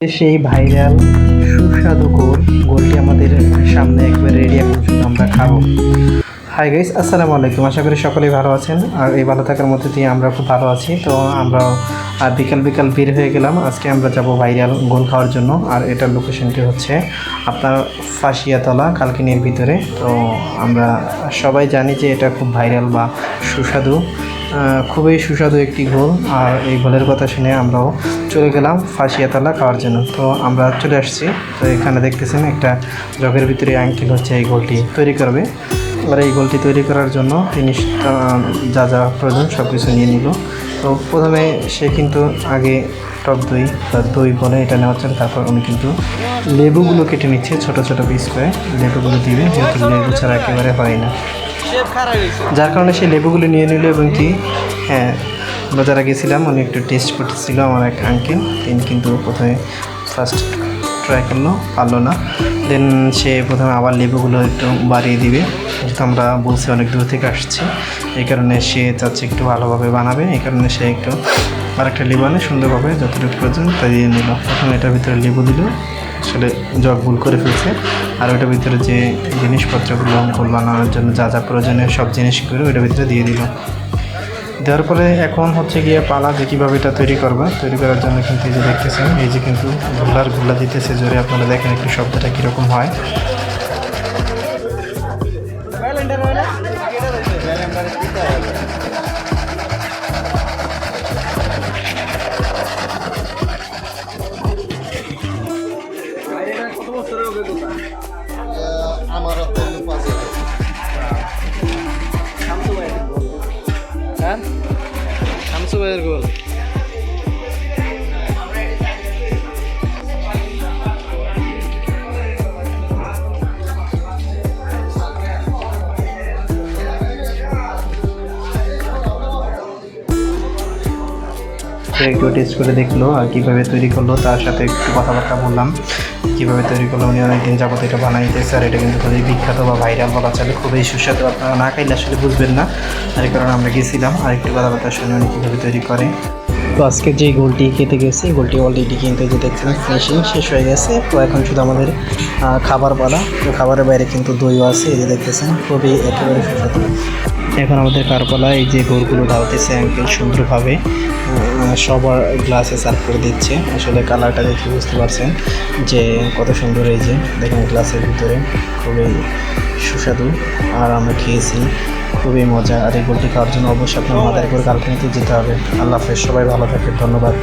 সেই ভাইরাল সুস্বাদু গোলটি আমাদের সামনে একবারে রেডি, এখন শুধু আমরা খাবো। হাই গাইস, আসসালামু আলাইকুম। আশা করি সকলেই ভালো আছেন, আর এই ভালো থাকার মধ্যে দিয়ে আমরা খুব ভালো আছি। তো আমরা বিকাল বিকাল বের হয়ে গেলাম। আজকে আমরা যাব ভাইরাল গোল খাওয়ার জন্য, আর এটার লোকেশনটি হচ্ছে আপনার ফাঁসিয়াতলা কালকিনির ভিতরে। তো আমরা সবাই জানি যে এটা খুব ভাইরাল বা সুস্বাদু, খুবই সুস্বাদু একটি গোল। আর এই গোলের কথা শুনে আমরাও চলে গেলাম ফাঁসিয়াতলা খাওয়ার জন্য। তো আমরা চলে আসছি। তো এখানে দেখতেছেন একটা জগের ভিতরে আঙ্কেল হচ্ছে এই গোলটি তৈরি করবে। আর এই গোলটি তৈরি করার জন্য তিনি যা যা প্রয়োজন সব কিছু নিয়ে নিল। তো প্রথমে সে কিন্তু আগে টক দই বা দই বলে এটা নেওয়ার জন্য, তারপর উনি কিন্তু লেবুগুলো কেটে নিচ্ছে ছোটো ছোটো পিস করে। লেবুগুলো দিবে, যেহেতু লেবু ছাড়া একেবারে হয় না, যার কারণে সে লেবুগুলো নিয়ে নিল। এবং কি হ্যাঁ, আমরা যারা গেছিলাম উনি একটু টেস্ট করতেছিল আমার এক আঙ্কেল। তিনি কিন্তু প্রথমে ফার্স্ট ট্রাই করলো, পারলো না। দেন সে প্রথমে আবার লেবুগুলো একটু বাড়িয়ে দিবে, যেহেতু আমরা বলছি অনেক দূর থেকে আসছি, এই কারণে সে চাচ্ছে একটু ভালোভাবে বানাবে। এই কারণে সে একটু আরেকটা লেবু আনে সুন্দরভাবে যতটুকু প্রয়োজন তাই দিয়ে নিল। এখন এটার ভিতরে লেবু দিল, আসলে জগ ভুল করে ফেলছে। আর ওইটার ভিতরে যে জিনিসপত্রগুলো গোল বানানোর জন্য যা যা প্রয়োজনীয় সব জিনিসগুলো ওইটার ভিতরে দিয়ে দিল। দেওয়ার পরে এখন হচ্ছে গিয়ে পালা যে কীভাবে এটা তৈরি করবে। তৈরি করার জন্য কিন্তু এই যে দেখতেছেন, এই যে কিন্তু গোলা দিতেছে জোরে। আপনারা দেখেন একটু শব্দটা কীরকম হয়। আমার শামসু ভাইয়ের গোল। একটু টেস্ট করে দেখলো আর কীভাবে তৈরি করলো, তার সাথে একটু কথাবার্তা বললাম কীভাবে তৈরি করলো। উনি অনেকদিন যাবত এটা বানাইতেছে, আর এটা কিন্তু খুবই বিখ্যাত বা ভাইরাল বলা চলে, খুবই সুস্বাদু। আপনারা না খাইলে আসলে বুঝবেন না, আর এই কারণে আমরা গেছিলাম আর একটু কথাবার্তা শুনে উনি কীভাবে তৈরি করে। তো আজকে যে গোলটি খেতে গেছি, গোলটি অলরেডি কিন্তু যে দেখছেন ফিনিশিং শেষ হয়ে গেছে। তো এখন শুধু আমাদের খাবার পালা। তো খাবারের বাইরে কিন্তু দইও আছে, এই যে দেখতেছেন, খুবই একেবারে সুস্বাদু। এখন আমাদের কারপালা, এই যে গোলগুলো ঢালতেছে আঙ্কেল সুন্দরভাবে, সবার গ্লাসে সার্ভ করে দিচ্ছে। আসলে কালারটা দেখে বুঝতে পারছেন যে কত সুন্দর। এই যে দেখেন গ্লাসের ভিতরে, খুবই সুস্বাদু। আর আমরা খেয়েছি, খুবই মজা। আর এই গোলটি খাওয়ার জন্য অবশ্যই আপনার মাদারীপুর কালকিনিতে যেতে হবে। আল্লাহ হাফেজ, সবাই ভালো থাকে, ধন্যবাদ।